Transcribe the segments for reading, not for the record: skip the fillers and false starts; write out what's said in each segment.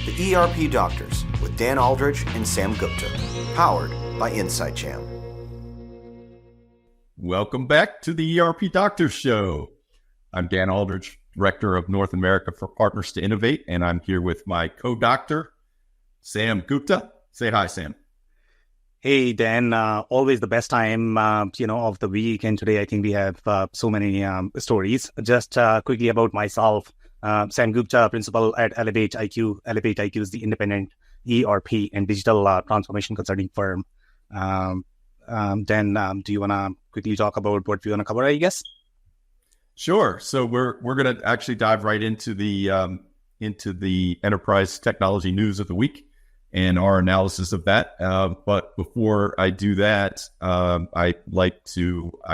The ERP Doctors with Dan Aldridge and Sam Gupta, powered by InsightJam. Welcome back to the ERP Doctors Show. I'm Dan Aldridge, Director of North America for Partners to Innovate, and I'm here with my co-doctor, Sam Gupta. Say hi, Sam. Hey, Dan. Always the best time, of the week. And today, I think we have so many stories. Just quickly about myself. Sam Gupta, principal at Elevate IQ. Elevate IQ is the independent ERP and digital transformation consulting firm. Dan, do you want to quickly talk about what we want to cover, I guess? Sure. So we're going to actually dive right into the enterprise technology news of the week and our analysis of that. But before I do that, I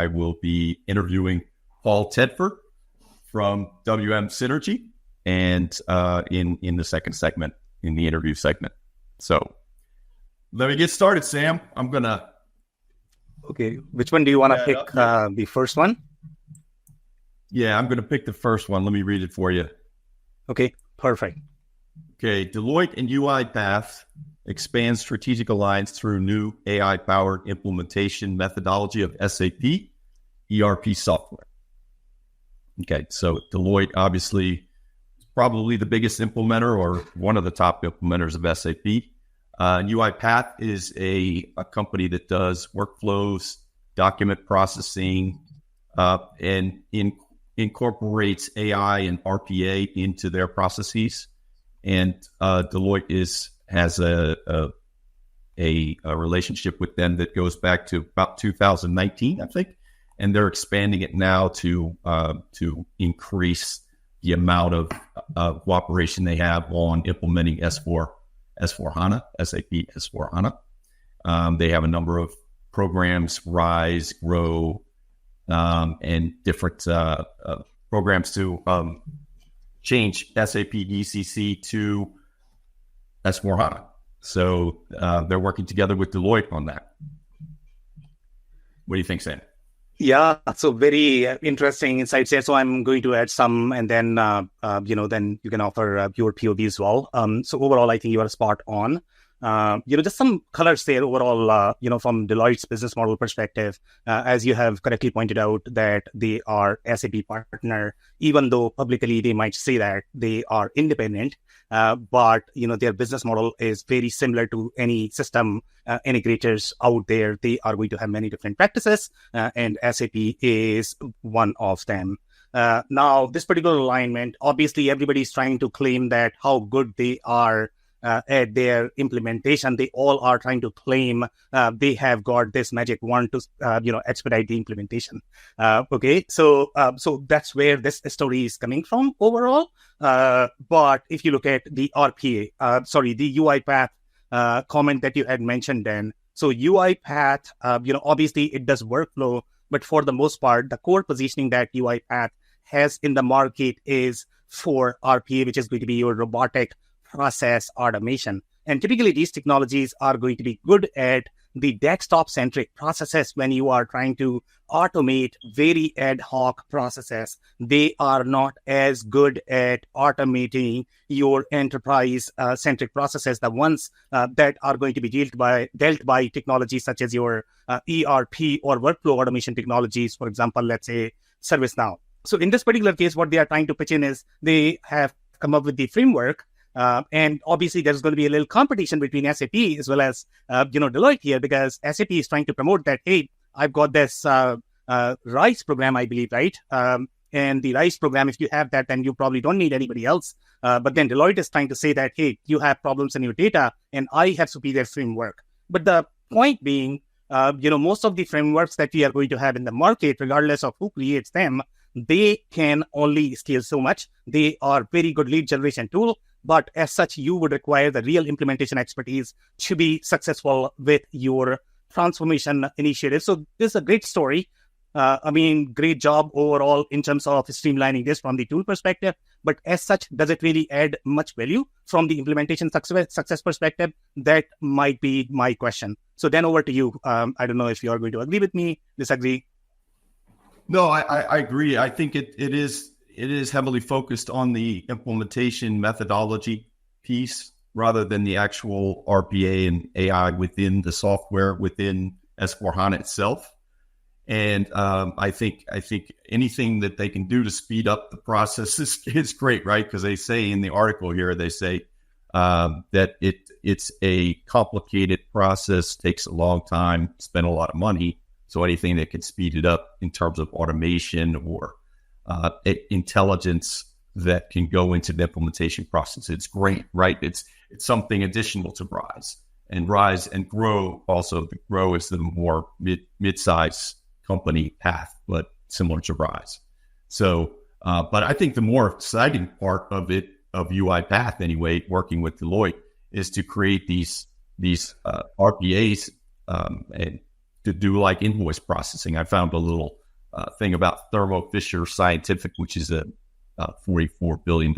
will be interviewing Paul Tedford from WM Synergy and in the second segment, in the interview segment. So let me get started, Sam. Okay. Which one do you want to pick? The first one? Yeah, I'm going to pick the first one. Let me read it for you. Okay, perfect. Okay, Deloitte and UiPath expand strategic alliance through new AI-powered implementation methodology of SAP ERP software. Okay, so Deloitte obviously is probably the biggest implementer or one of the top implementers of SAP. UiPath is a company that does workflows, document processing, and incorporates AI and RPA into their processes. And Deloitte has a relationship with them that goes back to about 2019, I think, and they're expanding it now to increase the amount of cooperation they have on implementing S4HANA, SAP S4HANA. They have a number of programs, Rise, Grow, and different programs to change SAP ECC to S4HANA. So they're working together with Deloitte on that. What do you think, Sam? Yeah, so very interesting insights here. So I'm going to add some, and then then you can offer your POV as well. So overall, I think you are spot on. Just some colors there overall, from Deloitte's business model perspective, as you have correctly pointed out that they are SAP partner, even though publicly they might say that they are independent, but, their business model is very similar to any system integrators out there. They are going to have many different practices, and SAP is one of them. Now, this particular alignment, obviously, everybody's trying to claim that how good they are at their implementation. They all are trying to claim they have got this magic wand to expedite the implementation. Okay, so that's where this story is coming from overall. But if you look at the the UiPath comment that you had mentioned, then so UiPath, obviously it does workflow, but for the most part, the core positioning that UiPath has in the market is for RPA, which is going to be your robotic process automation. And typically these technologies are going to be good at the desktop-centric processes when you are trying to automate very ad hoc processes. They are not as good at automating your enterprise-centric processes, the ones that are going to be dealt by technologies such as your ERP or workflow automation technologies, for example, let's say ServiceNow. So in this particular case, what they are trying to pitch in is they have come up with the framework. And obviously, there's going to be a little competition between SAP as well as, Deloitte here, because SAP is trying to promote that, hey, I've got this RISE program, I believe, right? And the RISE program, if you have that, then you probably don't need anybody else. But then Deloitte is trying to say that, hey, you have problems in your data, and I have superior framework. But the point being, most of the frameworks that we are going to have in the market, regardless of who creates them, they can only scale so much. They are very good lead generation tool. But as such, you would require the real implementation expertise to be successful with your transformation initiative. So this is a great story. Great job overall in terms of streamlining this from the tool perspective. But as such, does it really add much value from the implementation success perspective? That might be my question. So then over to you. I don't know if you are going to agree with me, disagree. No, I agree. I think it is heavily focused on the implementation methodology piece rather than the actual RPA and AI within the software within S/4HANA itself. And I think anything that they can do to speed up the process is great, right? Because they say in the article here, they say that it's a complicated process, takes a long time, spend a lot of money. So anything that can speed it up in terms of automation or intelligence that can go into the implementation process, it's great, right? It's something additional to Rise and Grow. Also, the Grow is the more mid-size company path, but similar to Rise. So, but I think the more exciting part of UiPath anyway, working with Deloitte, is to create these RPAs and to do like invoice processing. I found a little thing about Thermo Fisher Scientific, which is a $44 billion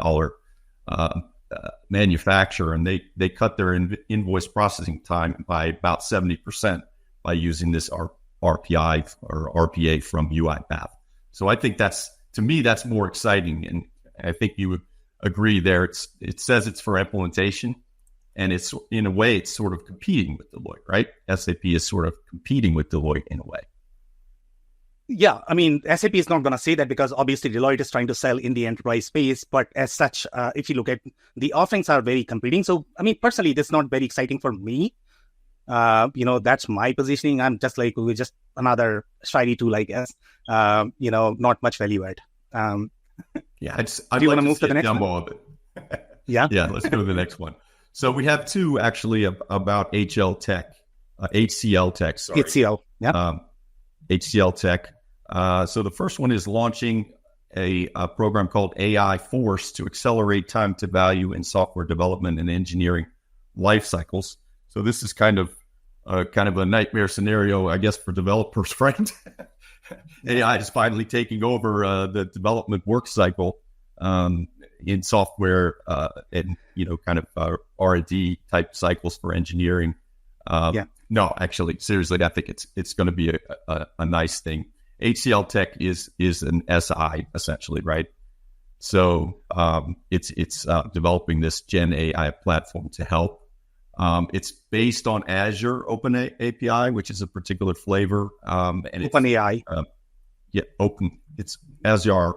manufacturer, and they cut their invoice processing time by about 70% by using this RPI or RPA from UiPath. So I think that's more exciting, and I think you would agree there. It says it's for implementation, and it's in a way it's sort of competing with Deloitte, right? SAP is sort of competing with Deloitte in a way. Yeah, I mean, SAP is not going to say that because obviously Deloitte is trying to sell in the enterprise space. But as such, if you look at the offerings are very competing. So, I mean, personally, this is not very exciting for me. That's my positioning. I'm just like, we're just another shiny tool, I guess. Not much value add. Yeah, do you want to move to the next one? Of it. Yeah, let's go to the next one. So we have two actually about HCLTech. Sorry. HCL, yeah. HCLTech. So the first one is launching a program called AI Force to accelerate time to value in software development and engineering life cycles. So this is kind of a nightmare scenario, I guess, for developers, right? AI is finally taking over the development work cycle in software and kind of R&D type cycles for engineering. No, actually, seriously, I think it's going to be a nice thing. HCLTech is an SI essentially, right? So it's developing this GenAI platform to help. It's based on Azure Open API, which is a particular flavor. And OpenAI. Open. It's Azure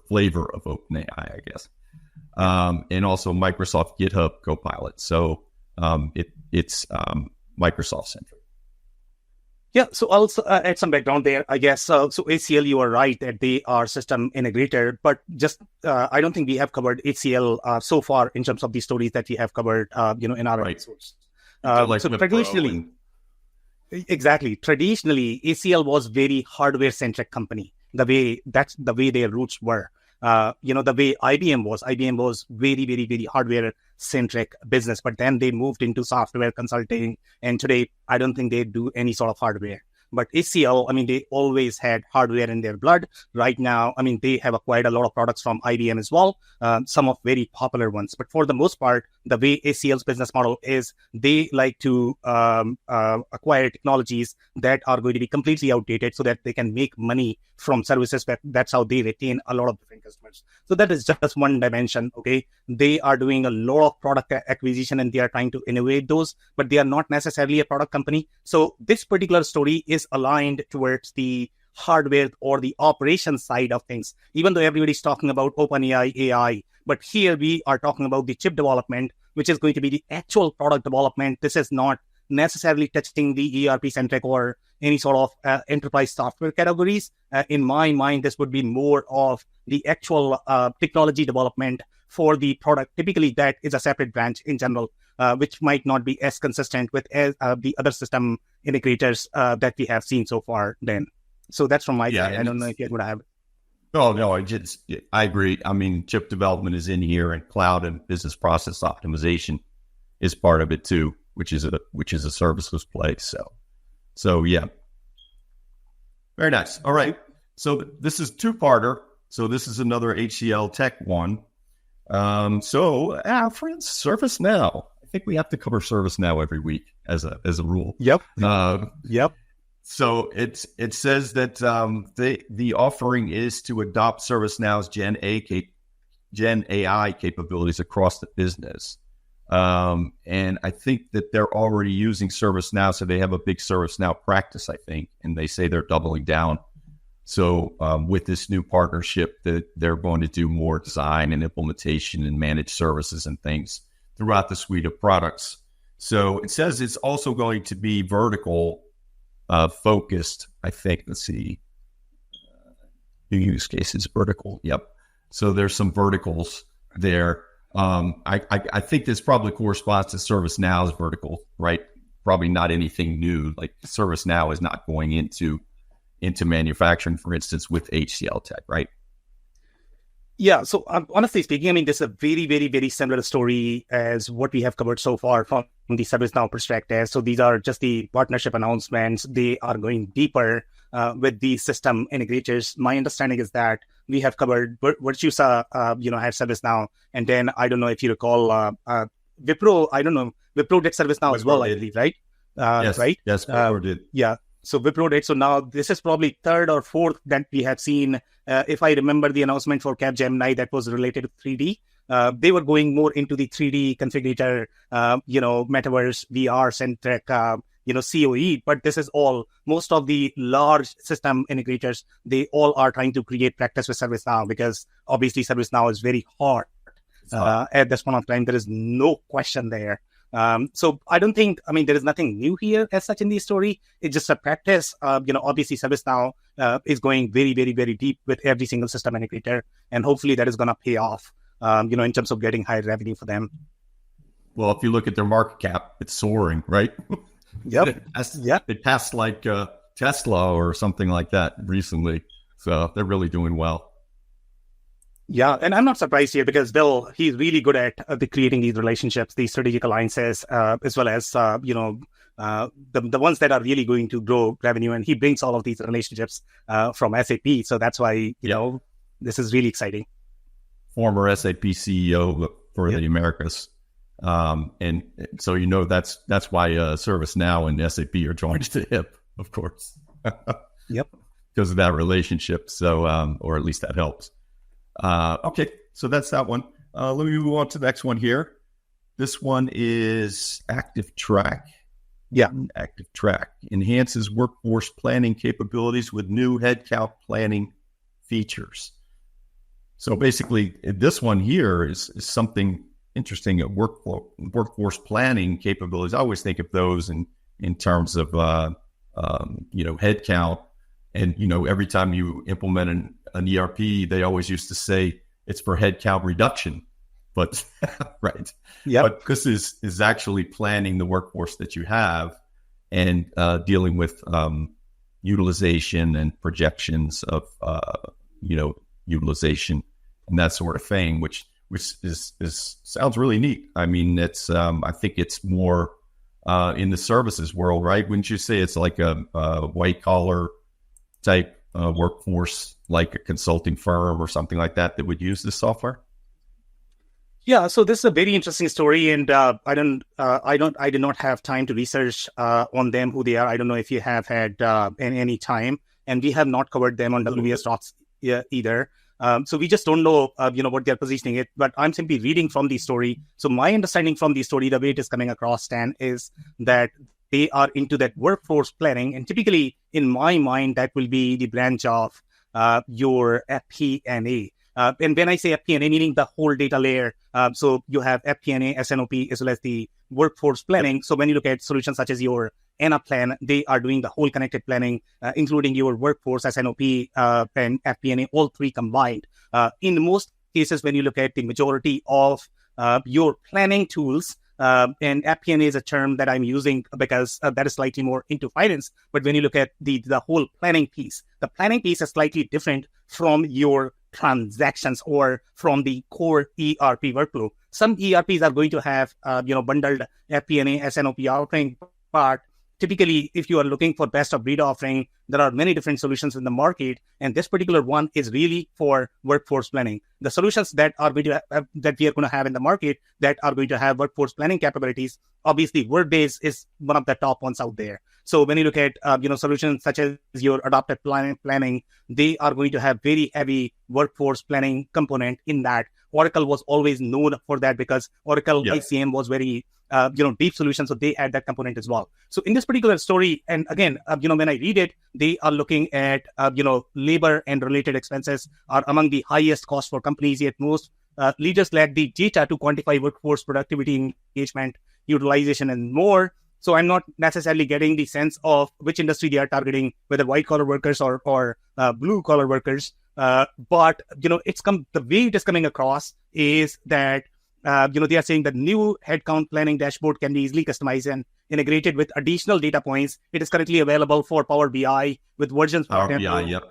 flavor of OpenAI, I guess. And also Microsoft GitHub Copilot. So it's Microsoft centric. Yeah, so I'll add some background there, I guess. So HCL, you are right that they are system integrator, but just I don't think we have covered HCL so far in terms of the stories that we have covered, in our episodes. So traditionally, traditionally, HCL was very hardware-centric company. That's the way their roots were. The way IBM was very, very, very hardware-centric business, but then they moved into software consulting, and today, I don't think they do any sort of hardware. But HCL, I mean, they always had hardware in their blood. Right now, I mean, they have acquired a lot of products from IBM as well, some of very popular ones. But for the most part, the way HCL's business model is, they like to acquire technologies that are going to be completely outdated so that they can make money from services. That's how they retain a lot of different customers. So that is just one dimension, okay? They are doing a lot of product acquisition and they are trying to innovate those, but they are not necessarily a product company. So this particular story is aligned towards the hardware or the operations side of things, even though everybody's talking about OpenAI, AI. But here we are talking about the chip development, which is going to be the actual product development. This is not necessarily touching the ERP-centric or any sort of enterprise software categories. In my mind, this would be more of the actual technology development for the product. Typically, that is a separate branch in general, which might not be as consistent with the other system integrators that we have seen so far then. So that's from my side. I don't know if you're going to have it. Oh, no, I agree. I mean, chip development is in here, and cloud and business process optimization is part of it too, which is a services play. So yeah. Very nice. All right. So this is two-parter. So this is another HCLTech one. So our friends, ServiceNow. I think we have to cover ServiceNow every week as a rule. Yep. Yep. So it says that the offering is to adopt ServiceNow's Gen AI capabilities across the business. And I think that they're already using ServiceNow, so they have a big ServiceNow practice, I think, and they say they're doubling down. So with this new partnership, that they're going to do more design and implementation and managed services and things throughout the suite of products. So it says it's also going to be vertical focused, I think. Let's see. New use cases, vertical. Yep. So there's some verticals there. I think this probably corresponds to ServiceNow's vertical, right? Probably not anything new. Like ServiceNow is not going into manufacturing, for instance, with HCLTech, right? Yeah. So honestly speaking, I mean, this is a very, very, very similar story as what we have covered so far from the ServiceNow perspective. So these are just the partnership announcements. They are going deeper with the system integrators. My understanding is that we have covered Virtusa, have ServiceNow, and then I don't know if you recall Wipro. I don't know. Wipro did ServiceNow as well, I believe, right? Yes, right. Yes, Wipro did. Yeah. So Wipro did. So now this is probably third or fourth that we have seen. If I remember the announcement for Capgemini that was related to 3D, they were going more into the 3D configurator, metaverse, VR centric, COE. But this is all, most of the large system integrators, they all are trying to create practice with ServiceNow because obviously ServiceNow is very hard at this point of time. There is no question there. So I don't think, there is nothing new here as such in the story. It's just a practice. Obviously ServiceNow is going very, very, very deep with every single system integrator. And hopefully that is going to pay off, in terms of getting high revenue for them. Well, if you look at their market cap, it's soaring, right? Yep. It passed like Tesla or something like that recently. So they're really doing well. Yeah, and I'm not surprised here because Bill, he's really good at creating these relationships, these strategic alliances, as well as, the ones that are really going to grow revenue. And he brings all of these relationships from SAP. So that's why, this is really exciting. Former SAP CEO for the Americas. And so, that's why ServiceNow and SAP are joined at the hip, of course. Yep. Because of that relationship. So, or at least that helps. Okay, so that's that one. Let me move on to the next one here. This one is ActivTrak. Yeah. ActivTrak enhances workforce planning capabilities with new headcount planning features. So basically, this one here is something interesting at workforce planning capabilities. I always think of those in terms of headcount. And, every time you implement an ERP, they always used to say it's for headcount reduction, but right. Yeah. But this is actually planning the workforce that you have and dealing with utilization and projections of, utilization and that sort of thing, which is sounds really neat. I mean, it's I think it's more in the services world, right? Wouldn't you say it's like a white collar type workforce, like a consulting firm or something like that would use this software? Yeah, so this is a very interesting story, and I did not have time to research on them, who they are. I don't know if you have had any time, and we have not covered them on WBS Talks either. So we just don't know, what they're positioning it. But I'm simply reading from the story. So my understanding from the story, the way it is coming across, Stan, is that they are into that workforce planning, and typically, in my mind, that will be the branch of your FP&A. And when I say FP&A, meaning the whole data layer, so you have FP&A, SNOP, as well as the workforce planning. So when you look at solutions such as your Anaplan, they are doing the whole connected planning, including your workforce, SNOP, and FP&A, all three combined. In most cases, when you look at the majority of your planning tools, and FP&A is a term that I'm using because that is slightly more into finance. But when you look at the whole planning piece, the planning piece is slightly different from your transactions or from the core ERP workflow. Some ERPs are going to have, bundled FP&A, SNOP offering, but typically, if you are looking for best of breed offering, there are many different solutions in the market, and this particular one is really for workforce planning. The solutions that are going to that we are going to have in the market that are going to have workforce planning capabilities, obviously, Workday is one of the top ones out there. So when you look at solutions such as your adaptive planning, they are going to have very heavy workforce planning component in that. Oracle was always known for that because Oracle Yep. ICM was very, deep solution. So they had that component as well. So in this particular story, and again, when I read it, they are looking at, labor and related expenses are among the highest cost for companies, yet most leaders lack the data to quantify workforce productivity, engagement, utilization, and more. So I'm not necessarily getting the sense of which industry they are targeting, whether white collar workers or blue collar workers. But the way it is coming across is that they are saying that new headcount planning dashboard can be easily customized and integrated with additional data points. It is currently available for Power BI with versions. Power BI, yep.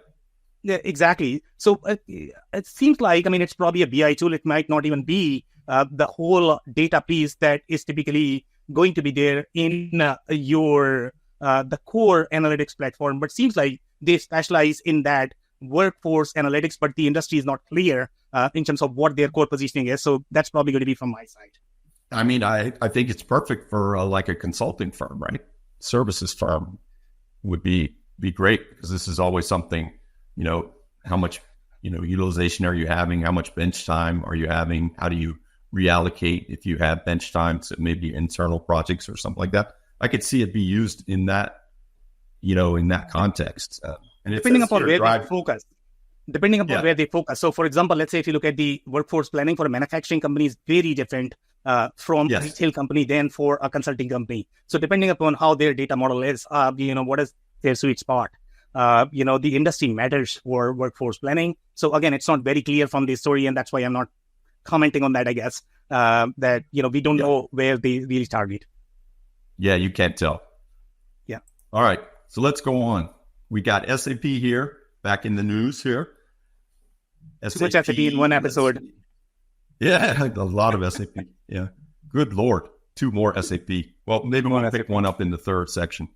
Yeah, exactly. So it seems like, it's probably a BI tool. It might not even be the whole data piece that is typically going to be there in your the core analytics platform. But seems like they specialize in that workforce analytics, but the industry is not clear in terms of what their core positioning is. So that's probably going to be from my side. I think it's perfect for like a consulting firm, right? Services firm would be great because this is always something, how much, utilization are you having? How much bench time are you having? How do you reallocate if you have bench time to maybe internal projects or something like that? I could see it be used in that, in that context. And depending upon where they focus. Where they focus. So, for example, let's say if you look at the workforce planning for a manufacturing company is very different from a retail company than for a consulting company. So, depending upon how their data model is, what is their sweet spot? The industry matters for workforce planning. So, again, it's not very clear from the story, and that's why I'm not commenting on that, I guess, that, we don't know where they really target. Yeah, you can't tell. Yeah. All right. So, let's go on. We got SAP here. Back in the news here. Too much SAP in one episode. Yeah, a lot of SAP. Yeah. Good Lord. 2 more SAP. Well, maybe we'll pick one up in the third section.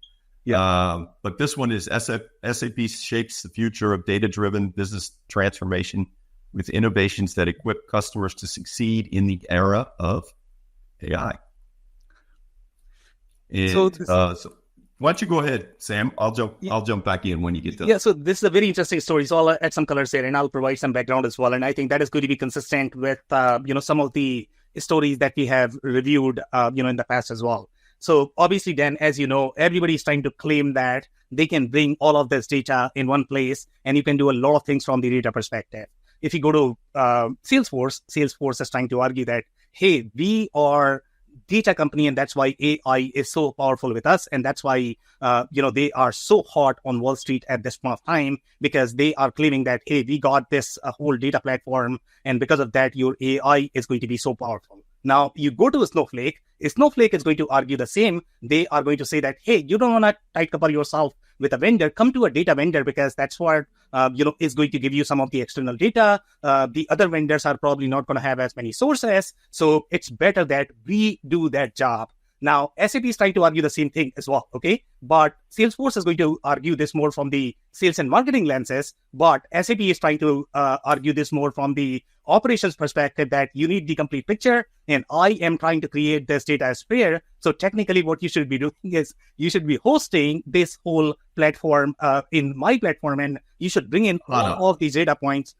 Yeah. But this one is SAP shapes the future of data-driven business transformation with innovations that equip customers to succeed in the era of AI. And, so why don't you go ahead, Sam? I'll jump back in when you get done. Yeah, so this is a very interesting story. So I'll add some colors here and I'll provide some background as well. And I think that is going to be consistent with, some of the stories that we have reviewed, in the past as well. So obviously then, as you know, everybody is trying to claim that they can bring all of this data in one place and you can do a lot of things from the data perspective. If you go to Salesforce is trying to argue that, hey, we are data company, and that's why AI is so powerful with us, and that's why they are so hot on Wall Street at this point of time, because they are claiming that, hey, we got this whole data platform, and because of that, your AI is going to be so powerful. Now, you go to Snowflake is going to argue the same. They are going to say that, hey, you don't want to tight couple yourself with a vendor, come to a data vendor, because that's what is going to give you some of the external data. The other vendors are probably not going to have as many sources, so it's better that we do that job. Now, SAP is trying to argue the same thing as well, okay? But Salesforce is going to argue this more from the sales and marketing lenses, but SAP is trying to argue this more from the operations perspective, that you need the complete picture, and I am trying to create this data sphere. So technically what you should be doing is you should be hosting this whole platform in my platform, and you should bring in all of these data points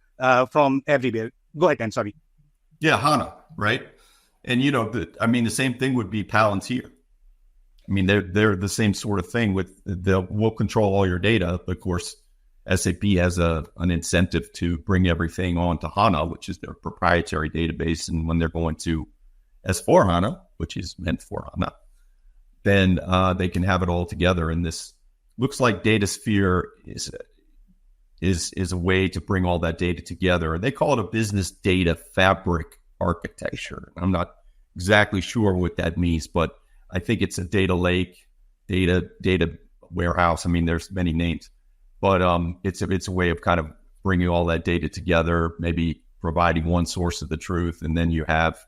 from everywhere. Go ahead, Dan, sorry. Yeah, HANA, right? And, the same thing would be Palantir. They're the same sort of thing we'll control all your data. But of course, SAP has an incentive to bring everything onto HANA, which is their proprietary database. And when they're going to S4 HANA, which is meant for HANA, then they can have it all together. And this looks like DataSphere is a way to bring all that data together. And they call it a business data fabric architecture. I'm not exactly sure what that means, but I think it's a data lake, data warehouse. There's many names, but it's a way of kind of bringing all that data together, maybe providing one source of the truth, and then you have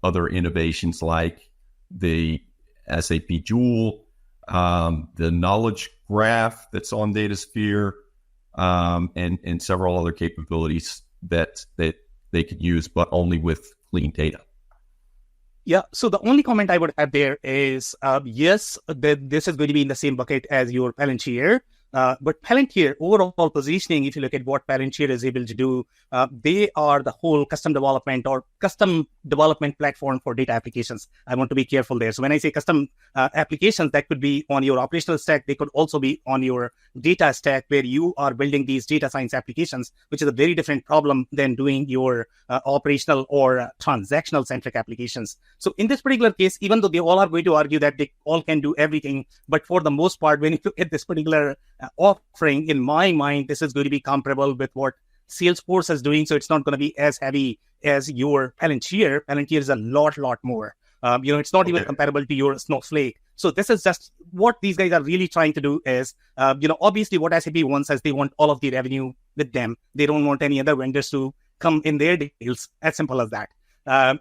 other innovations like the SAP Joule, the knowledge graph that's on DataSphere, and several other capabilities that they could use, but only with clean data. Yeah, so the only comment I would have there is, yes, this is going to be in the same bucket as your Palantir, But Palantir, overall positioning, if you look at what Palantir is able to do, they are the whole custom development platform for data applications. I want to be careful there. So when I say custom applications, that could be on your operational stack. They could also be on your data stack where you are building these data science applications, which is a very different problem than doing your operational or transactional centric applications. So in this particular case, even though they all are going to argue that they all can do everything, but for the most part, when you look at this particular offering, in my mind, this is going to be comparable with what Salesforce is doing. So it's not going to be as heavy as your Palantir. Palantir is a lot more. It's not even comparable to your Snowflake. So this is just what these guys are really trying to do is, obviously what SAP wants is they want all of the revenue with them. They don't want any other vendors to come in their deals. As simple as that.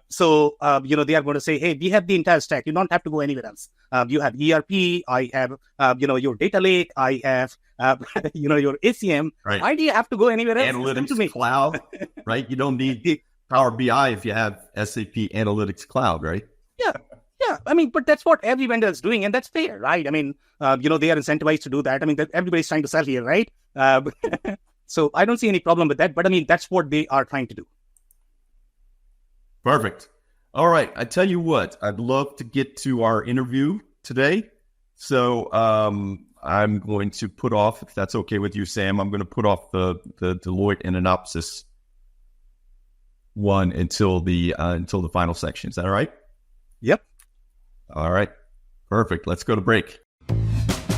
So they are going to say, hey, we have the entire stack. You don't have to go anywhere else. You have ERP. I have, your data lake. I have, your ACM. Right. Why do you have to go anywhere else? Analytics Cloud, right? You don't need Power BI if you have SAP Analytics Cloud, right? Yeah. I mean, but that's what every vendor is doing, and that's fair, right? I mean, they are incentivized to do that. I mean, everybody's trying to sell here, right? So I don't see any problem with that, but I mean, that's what they are trying to do. Perfect. All right. I tell you what, I'd love to get to our interview today. So I'm going to put off, if that's okay with you, Sam, I'm going to put off the Deloitte and Onapsis one until the final section. Is that all right? Yep. All right. Perfect. Let's go to break.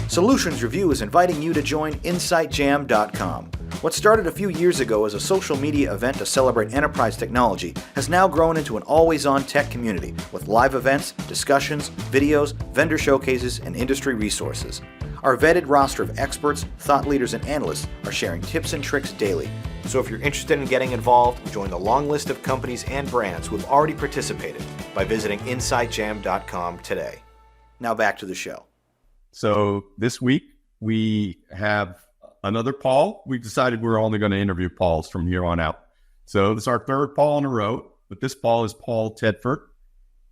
Solutions Review is inviting you to join InsightJam.com. What started a few years ago as a social media event to celebrate enterprise technology has now grown into an always-on tech community with live events, discussions, videos, vendor showcases, and industry resources. Our vetted roster of experts, thought leaders, and analysts are sharing tips and tricks daily. So if you're interested in getting involved, join the long list of companies and brands who have already participated by visiting InsightJam.com today. Now back to the show. So this week we have another Paul. We decided we're only going to interview Pauls from here on out. So this is our third Paul in a row, but this Paul is Paul Tedford,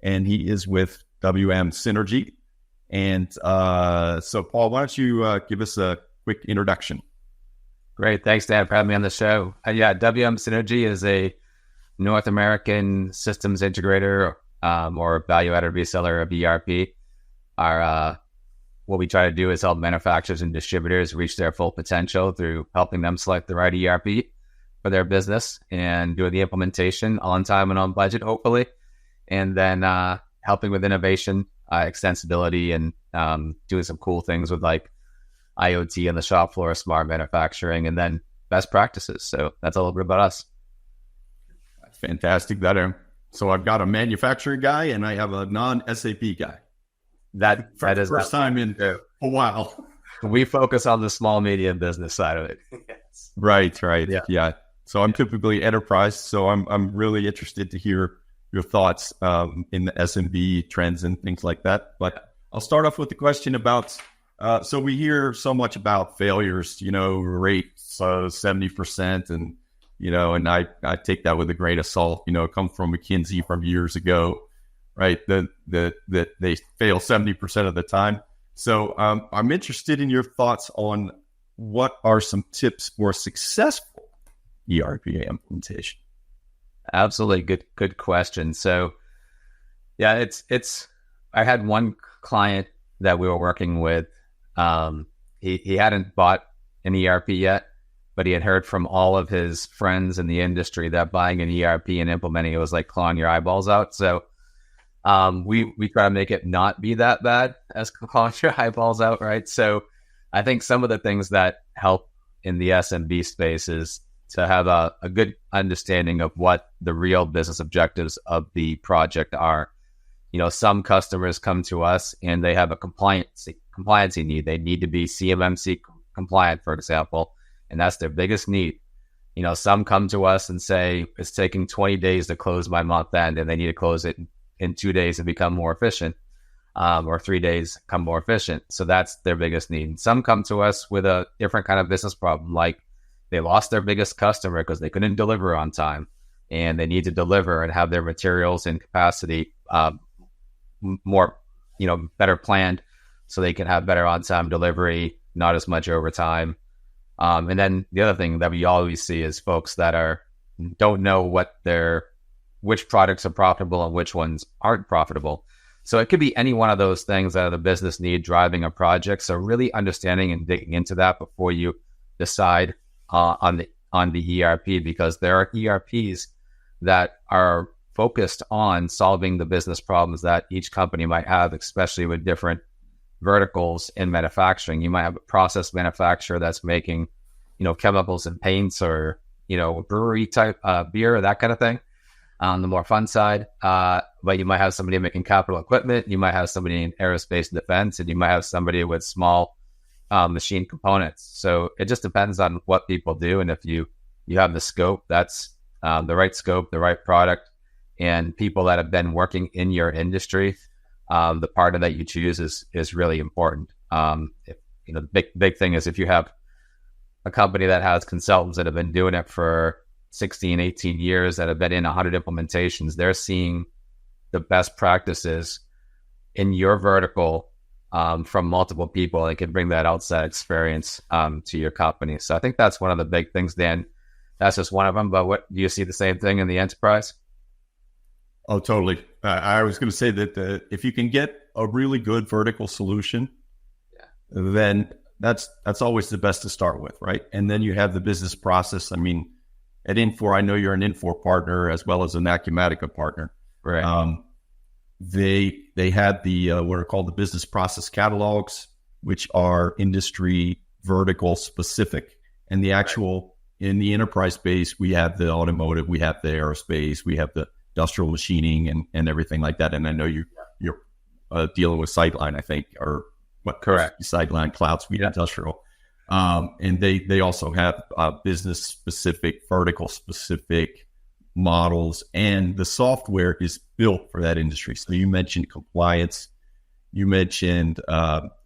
and he is with WM Synergy. And so Paul, why don't you give us a quick introduction? Great. Thanks, Dan, for having me on the show. WM Synergy is a North American systems integrator or value-added reseller of ERP. What we try to do is help manufacturers and distributors reach their full potential through helping them select the right ERP for their business and doing the implementation on time and on budget, hopefully, and then helping with innovation, extensibility, and doing some cool things with like IoT on the shop floor, smart manufacturing, and then best practices. So that's a little bit about us. That's fantastic. So I've got a manufacturing guy and I have a non-SAP guy. That is first time in a while. We focus on the small medium business side of it. Yes. Right. Yeah. So I'm typically enterprise. So I'm really interested to hear your thoughts in the SMB trends and things like that. But I'll start off with the question about. So we hear so much about failures. Rates 70%, and and I take that with a grain of salt. It comes from McKinsey from years ago. Right, that they fail 70% of the time. So I'm interested in your thoughts on what are some tips for successful ERP implementation. Absolutely, good question. So, yeah, it's. I had one client that we were working with. He hadn't bought an ERP yet, but he had heard from all of his friends in the industry that buying an ERP and implementing it was like clawing your eyeballs out. So. We try to make it not be that bad as clawing your eyeballs out, right? So I think some of the things that help in the SMB space is to have a good understanding of what the real business objectives of the project are. Some customers come to us and they have a compliancy need. They need to be CMMC compliant, for example, and that's their biggest need. Some come to us and say, it's taking 20 days to close my month end, and they need to close it in 2 days and become more efficient, or 3 days, become more efficient. So that's their biggest need. Some come to us with a different kind of business problem, like they lost their biggest customer because they couldn't deliver on time, and they need to deliver and have their materials and capacity more, better planned, so they can have better on-time delivery, not as much overtime. And then the other thing that we always see is folks that don't know which products are profitable and which ones aren't profitable. So it could be any one of those things that the business need driving a project. So really understanding and digging into that before you decide on the ERP, because there are ERPs that are focused on solving the business problems that each company might have, especially with different verticals in manufacturing. You might have a process manufacturer that's making, chemicals and paints, or, brewery type beer, that kind of thing, on the more fun side. But you might have somebody making capital equipment. You might have somebody in aerospace and defense, and you might have somebody with small machine components. So it just depends on what people do. And if you have the scope, that's the right scope, the right product, and people that have been working in your industry, the partner that you choose is really important. The big thing is if you have a company that has consultants that have been doing it for 16, 18 years, that have been in 100 implementations, they're seeing the best practices in your vertical from multiple people, and can bring that outside experience to your company. So I think that's one of the big things, Dan. That's just one of them. But what do you see the same thing in the enterprise? Oh, totally. I was going to say that if you can get a really good vertical solution, then that's always the best to start with, right? And then you have the business process. I mean, at Infor, I know you're an Infor partner as well as an Acumatica partner. Right. They had the what are called the business process catalogs, which are industry vertical specific, and the actual in the enterprise space, we have the automotive, we have the aerospace, we have the industrial machining and everything like that. And I know you're dealing with Sightline, I think, or what? Correct. Sightline, Cloud Suite, Industrial. And they also have business specific, vertical specific models, and the software is built for that industry. So you mentioned compliance, you mentioned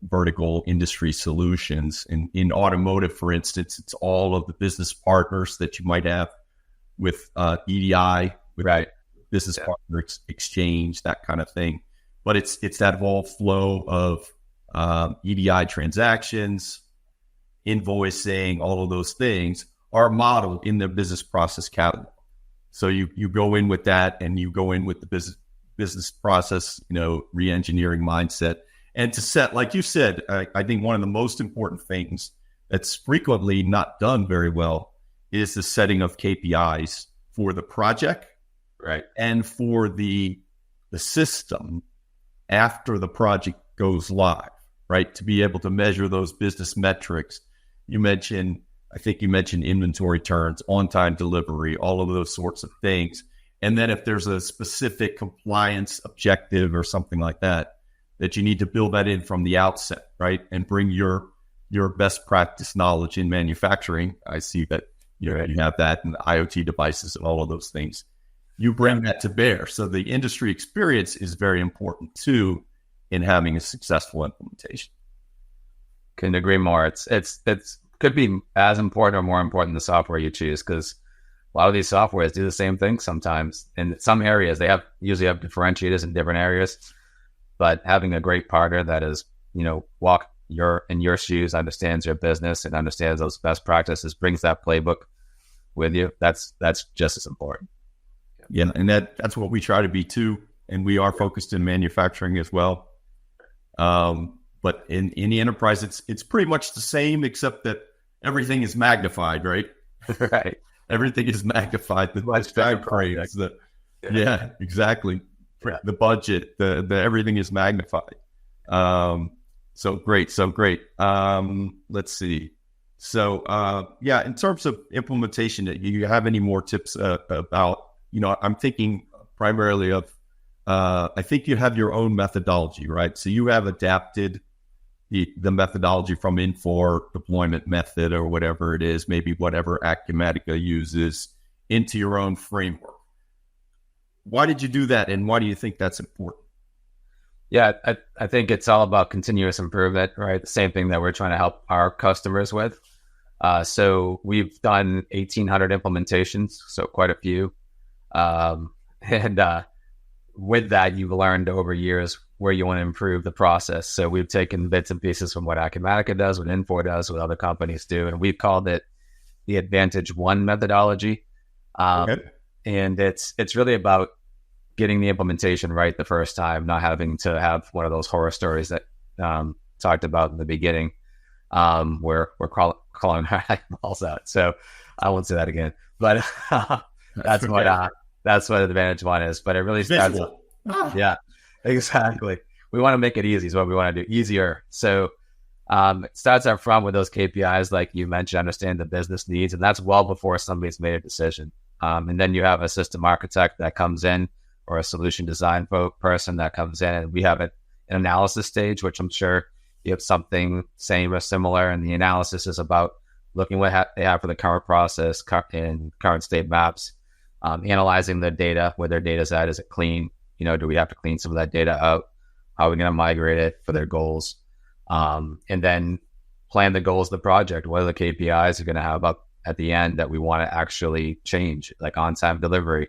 vertical industry solutions. In automotive, for instance, it's all of the business partners that you might have with EDI, with business partner exchange, that kind of thing. But it's that whole flow of EDI transactions, invoicing, all of those things are modeled in the business process catalog. So you go in with that, and you go in with the business process, re-engineering mindset. And to set, like you said, I think one of the most important things that's frequently not done very well is the setting of KPIs for the project, right, and for the system after the project goes live, right, to be able to measure those business metrics. I think you mentioned inventory turns, on-time delivery, all of those sorts of things. And then if there's a specific compliance objective or something like that you need to build that in from the outset, right? And bring your best practice knowledge in manufacturing. I see that you have that in the IoT devices and all of those things. You bring that to bear. So the industry experience is very important too in having a successful implementation. Couldn't agree more. It's could be as important or more important the software you choose, because a lot of these softwares do the same thing sometimes. In some areas, they usually have differentiators in different areas, but having a great partner that is, walk in your shoes, understands your business and understands those best practices, brings that playbook with you. That's just as important. Yeah, and that's what we try to be too, and we are focused in manufacturing as well. But in the enterprise, it's pretty much the same, except that everything is magnified, right? Right. Everything is magnified. The time frames, exactly. Yeah. The budget, the everything is magnified. So great. Let's see. So in terms of implementation, do you have any more tips about? I'm thinking primarily of. I think you have your own methodology, right? So you have adapted the methodology from Infor deployment method or whatever it is, maybe whatever Acumatica uses, into your own framework. Why did you do that, and why do you think that's important? Yeah, I think it's all about continuous improvement, right? The same thing that we're trying to help our customers with. So we've done 1,800 implementations, so quite a few. And with that, you've learned over years where you want to improve the process. So we've taken bits and pieces from what Acumatica does, what Infor does, what other companies do, and we've called it the Advantage One methodology. And it's really about getting the implementation right the first time, not having to have one of those horror stories that talked about in the beginning, where we're calling our eyeballs out. So I won't say that again, but that's what Advantage One is. But it really starts. Yeah, exactly. We want to make it easy is what we want to do, easier. So it starts up front with those KPIs, like you mentioned, understand the business needs, and that's well before somebody's made a decision. And then you have a system architect that comes in, or a solution design person that comes in, and we have an analysis stage, which I'm sure you have something same or similar. And the analysis is about looking what they have for the current process and current state maps, analyzing the data, where their data's at. Is it clean? Do we have to clean some of that data out? How are we going to migrate it for their goals? And then plan the goals of the project. What are the KPIs you're going to have up at the end that we want to actually change, like on-time delivery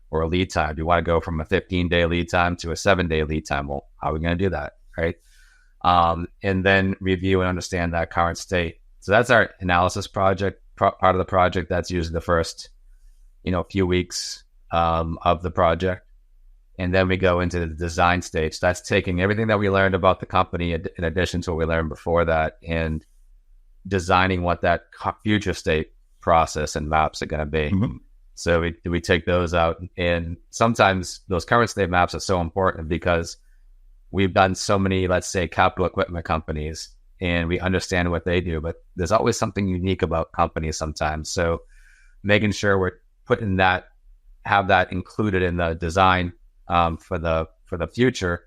or a lead time? Do you want to go from a 15-day lead time to a 7-day lead time? Well, how are we going to do that, right? And then review and understand that current state. So that's our analysis project, part of the project. That's usually the first, few weeks of the project. And then we go into the design stage. That's taking everything that we learned about the company in addition to what we learned before that, and designing what that future state process and maps are going to be. Mm-hmm. So we take those out, and sometimes those current state maps are so important because we've done so many, let's say, capital equipment companies, and we understand what they do, but there's always something unique about companies sometimes. So making sure we're putting that, have that included in the design for the future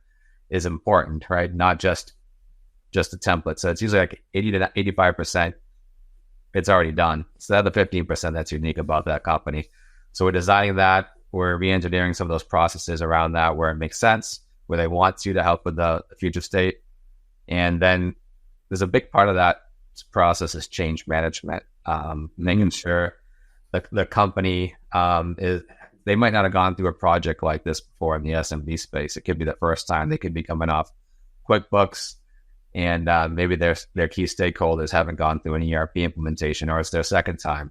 is important, right? Not just a template. So it's usually like 80 to 85%. It's already done. So that's the 15% that's unique about that company. So we're designing that. We're re-engineering some of those processes around that where it makes sense, where they want to help with the future state. And then there's a big part of that process is change management, making sure the company they might not have gone through a project like this before in the SMB space. It could be the first time. They could be coming off QuickBooks, and maybe their key stakeholders haven't gone through an ERP implementation, or it's their second time.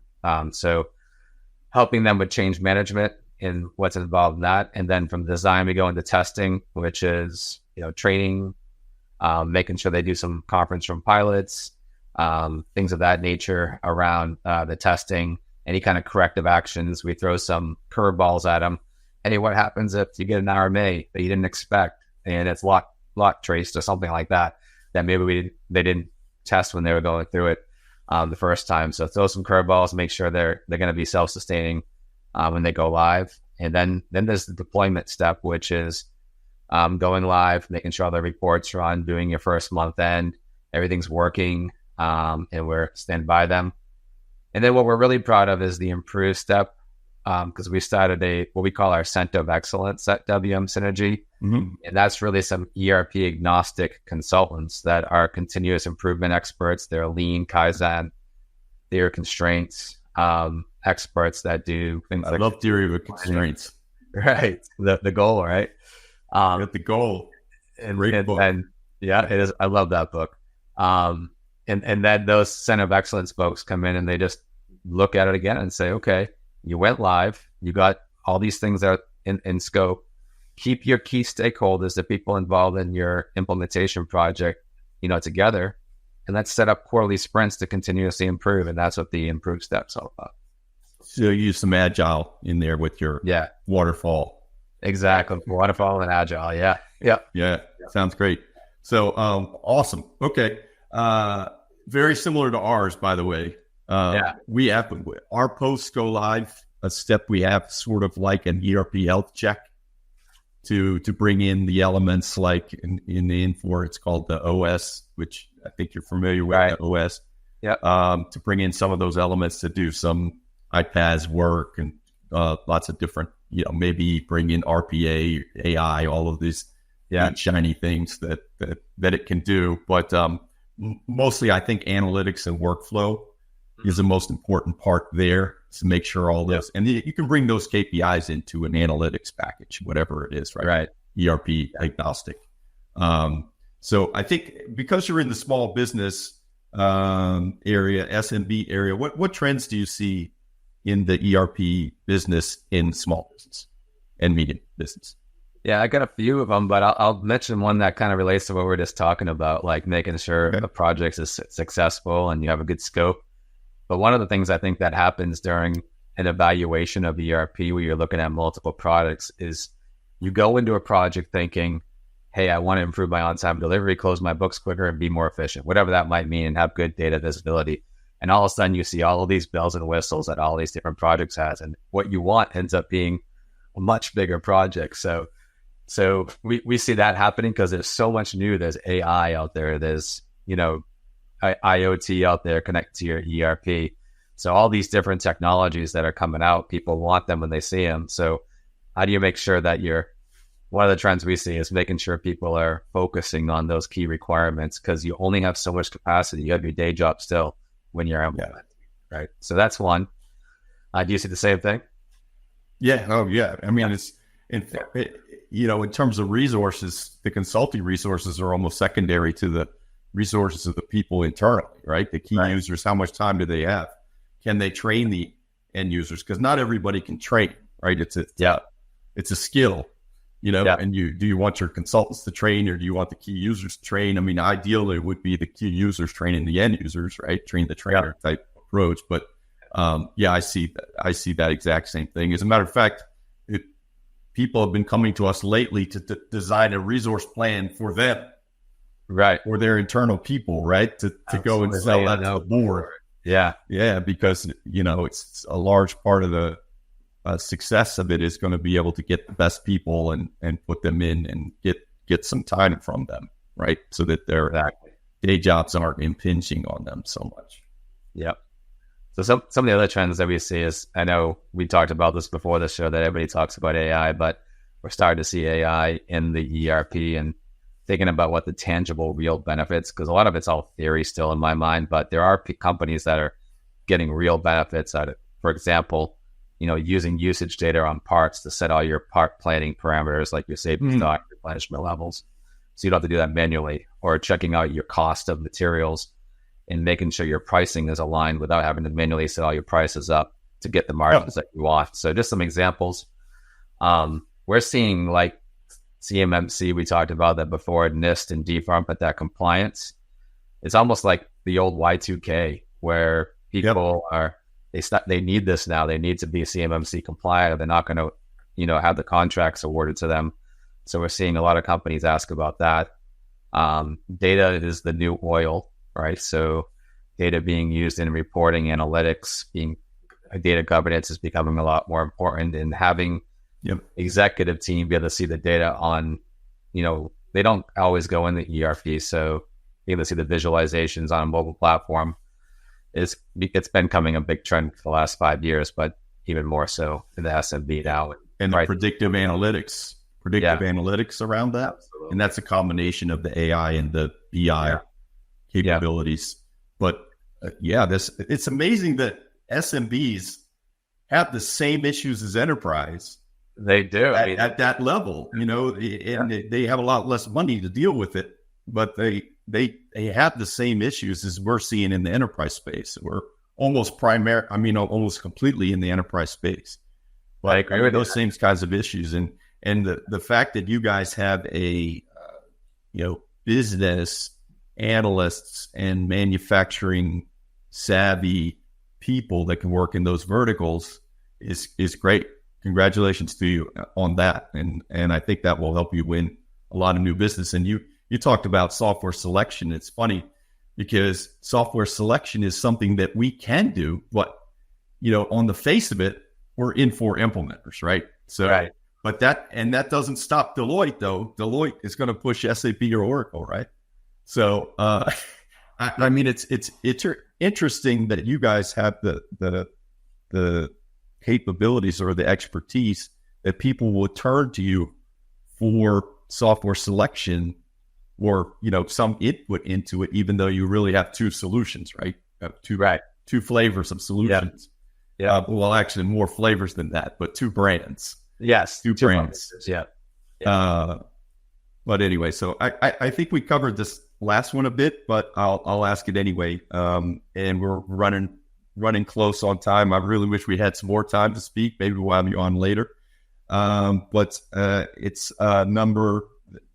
So helping them with change management and what's involved in that. And then from design, we go into testing, which is, training, making sure they do some conference room pilots, things of that nature around the testing, any kind of corrective actions. We throw some curveballs at them. Hey, what happens if you get an RMA that you didn't expect and it's lock traced or something like that maybe they didn't test when they were going through it the first time. So throw some curveballs, make sure they're going to be self-sustaining when they go live. And then there's the deployment step, which is going live, making sure all the reports run, doing your first month end, everything's working, and we're stand by them. And then what we're really proud of is the improve step, because we started what we call our Center of Excellence at WM Synergy. Mm-hmm. And that's really some ERP agnostic consultants that are continuous improvement experts. They're lean, Kaizen, theory of constraints, experts that do things I love theory of constraints. Right. The goal, right? The goal. Great book. And yeah, it is. I love that book. And then those Center of Excellence folks come in and they just look at it again and say, okay, you went live, you got all these things that are in scope. Keep your key stakeholders, the people involved in your implementation project, together, and let's set up quarterly sprints to continuously improve. And that's what the improve steps all about. So you use some agile in there with your waterfall. Exactly. Waterfall and agile. Yeah. Yeah. Sounds great. So, awesome. Okay. Very similar to ours, by the way. We have our posts go live. A step we have sort of like an ERP health check to bring in the elements, like in the Infor, it's called the OS, which I think you're familiar with, right. The OS. Yeah. To bring in some of those elements to do some iPaaS work and lots of different, maybe bring in RPA, AI, all of these shiny things that it can do. But mostly, I think analytics and workflow is the most important part there, to make sure all this, and you can bring those KPIs into an analytics package, whatever it is, right? ERP agnostic. So I think because you're in the small business area, SMB area, what trends do you see in the ERP business in small business and medium business? Yeah, I got a few of them, but I'll mention one that kind of relates to what we were just talking about, like making sure the project is successful and you have a good scope. But one of the things I think that happens during an evaluation of ERP where you're looking at multiple products is you go into a project thinking, hey, I want to improve my on-time delivery, close my books quicker, and be more efficient, whatever that might mean, and have good data visibility. And all of a sudden you see all of these bells and whistles that all these different projects has. And what you want ends up being a much bigger project. So we see that happening because there's so much new. There's AI out there. There's, IoT out there connected to your ERP. So all these different technologies that are coming out, people want them when they see them. So how do you make sure that one of the trends we see is making sure people are focusing on those key requirements, because you only have so much capacity. You have your day job still when you're implementing, right? So that's one. Do you see the same thing? Yeah. Oh, yeah. I mean, in terms of resources, the consulting resources are almost secondary to the resources of the people internally, right? The key users, how much time do they have? Can they train the end users? Because not everybody can train, right? It's a skill, and do you want your consultants to train, or do you want the key users to train? I mean, ideally it would be the key users training the end users, right? Train the trainer type approach. But I see that exact same thing. As a matter of fact, people have been coming to us lately to design a resource plan for them, right? Or their internal people, right? To go and sell that to the board. Yeah. Because it's a large part of the success of it is going to be able to get the best people and put them in and get some time from them, right? So that their day jobs aren't impinging on them so much. Yep. So some of the other trends that we see is, I know we talked about this before the show, that everybody talks about AI, but we're starting to see AI in the ERP and thinking about what the tangible real benefits, because a lot of it's all theory still in my mind, but there are companies that are getting real benefits out of it. For example, using usage data on parts to set all your part planning parameters, like your savings stock, replenishment levels. So you don't have to do that manually, or checking out your cost of materials and making sure your pricing is aligned without having to manually set all your prices up to get the margins that you want. So just some examples. We're seeing like CMMC, we talked about that before, NIST and DFARM, but that compliance, it's almost like the old Y2K where people they need this now. They need to be CMMC compliant, or they're not going to, have the contracts awarded to them. So we're seeing a lot of companies ask about that. Data is the new oil, right? So data being used in reporting, analytics, data governance is becoming a lot more important, and having executive team be able to see the data on, they don't always go in the ERP. So being able to see the visualizations on a mobile platform it's been a big trend for the last 5 years, but even more so in the SMB now. And the predictive analytics around that. Absolutely. And that's a combination of the AI and the BI capabilities. But it's amazing that SMBs have the same issues as enterprise. They do. At that level, and they have a lot less money to deal with it, but they have the same issues as we're seeing in the enterprise space. We're almost completely in the enterprise space. But I agree with those same kinds of issues. And the fact that you guys have a, business analysts and manufacturing savvy people that can work in those verticals is great. Congratulations to you on that. And I think that will help you win a lot of new business. And you talked about software selection. It's funny because software selection is something that we can do, but on the face of it, we're in for implementers, right? So, right. But that doesn't stop Deloitte though. Deloitte is going to push SAP or Oracle, right? So, I mean, it's interesting that you guys have the capabilities or the expertise that people will turn to you for software selection or, some input into it, even though you really have two solutions, right? Two flavors of solutions. Yeah. Well, actually more flavors than that, but two brands. Yes. Two brands. Yeah. But anyway, so I think we covered this last one a bit, but I'll ask it anyway. And we're running close on time. I really wish we had some more time to speak. Maybe we'll have you on later. But it's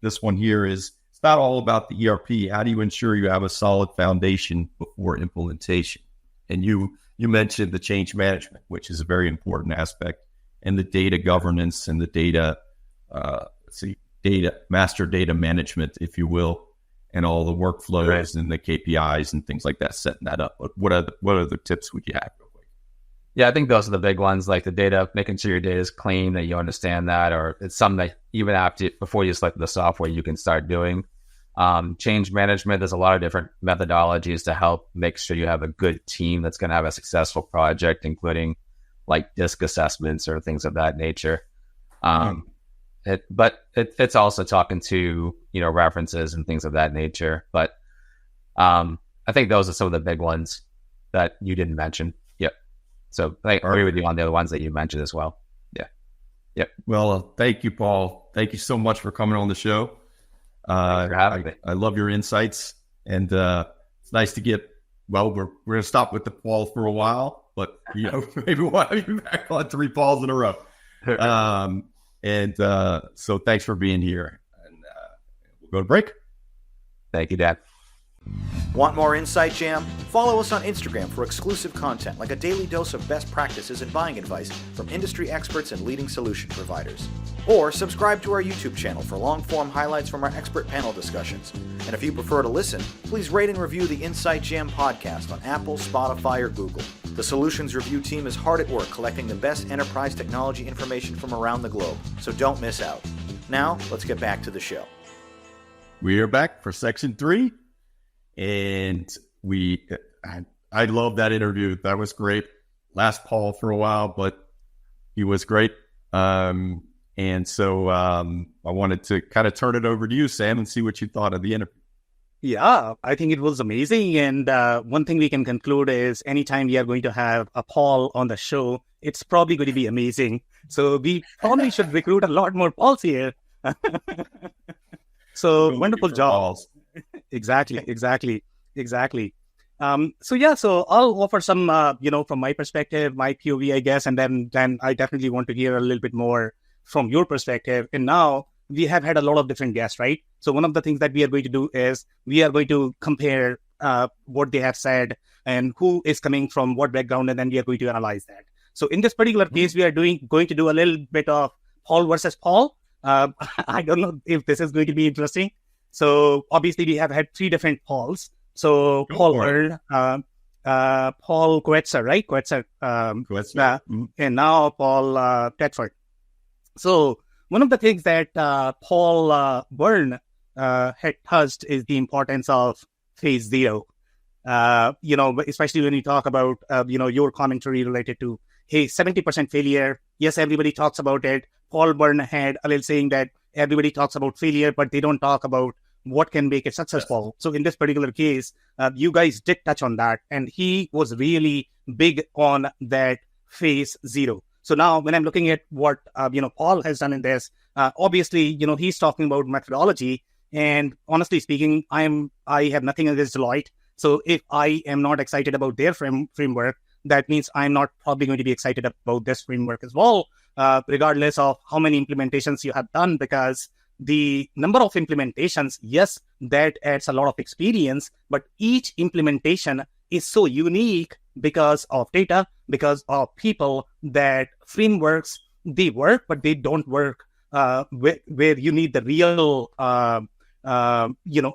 this one here is, it's not all about the ERP. How do you ensure you have a solid foundation before implementation? And you mentioned the change management, which is a very important aspect, and the data governance and the data, master data management, if you will, and all the workflows and the KPIs and things like that, setting that up. But what other tips would you have? Yeah, I think those are the big ones, like the data, making sure your data is clean, that you understand that, or it's something that even before you select the software, you can start doing. Change management, there's a lot of different methodologies to help make sure you have a good team that's going to have a successful project, including like DISC assessments or things of that nature. It's also talking to, references and things of that nature. But I think those are some of the big ones that you didn't mention. Yep. So I agree with you on the other ones that you mentioned as well. Yeah. Yep. Well, thank you, Paul. Thank you so much for coming on the show. Thanks for having me. I love your insights, and it's nice to get. Well, we're going to stop with the Paul for a while, but maybe we'll have you back on 3 Pauls in a row. So thanks for being here, and we'll go to break. Thank you, Dan. Want more Insight Jam? Follow us on Instagram for exclusive content like a daily dose of best practices and buying advice from industry experts and leading solution providers. Or subscribe to our YouTube channel for long-form highlights from our expert panel discussions. And if you prefer to listen, please rate and review the Insight Jam podcast on Apple, Spotify, or Google. The Solutions Review team is hard at work collecting the best enterprise technology information from around the globe, so don't miss out. Now, let's get back to the show. We are back for section 3. And I love that interview. That was great. Last Paul for a while, but he was great. And so I wanted to kind of turn it over to you, Sam, and see what you thought of the interview. Yeah, I think it was amazing. And one thing we can conclude is anytime we are going to have a Paul on the show, it's probably going to be amazing. So we probably should recruit a lot more Pauls here. So wonderful job. Pauls. Exactly. So I'll offer some, from my perspective, my POV, I guess, and then I definitely want to hear a little bit more from your perspective. And now we have had a lot of different guests, right? So one of the things that we are going to do is we are going to compare what they have said and who is coming from what background, and then we are going to analyze that. So in this particular case, we are going to do a little bit of Paul versus Paul. I don't know if this is going to be interesting. So obviously we have had 3 different Pauls. So Paul Byrne, Paul Coetzer, right? Coetzer. And now Paul Tedford. So one of the things that Paul Byrne had touched is the importance of phase 0. Especially when you talk about, your commentary related to, hey, 70% failure. Yes, everybody talks about it. Paul Byrne had a little saying that everybody talks about failure, but they don't talk about what can make it successful. So in this particular case, you guys did touch on that, and he was really big on that phase 0. So now when I'm looking at what, Paul has done in this, obviously, he's talking about methodology, and honestly speaking, I have nothing against Deloitte. So if I am not excited about their framework, that means I'm not probably going to be excited about this framework as well, regardless of how many implementations you have done, because the number of implementations, yes, that adds a lot of experience, but each implementation is so unique because of data, because of people, that frameworks, they work, but they don't work where you need the real,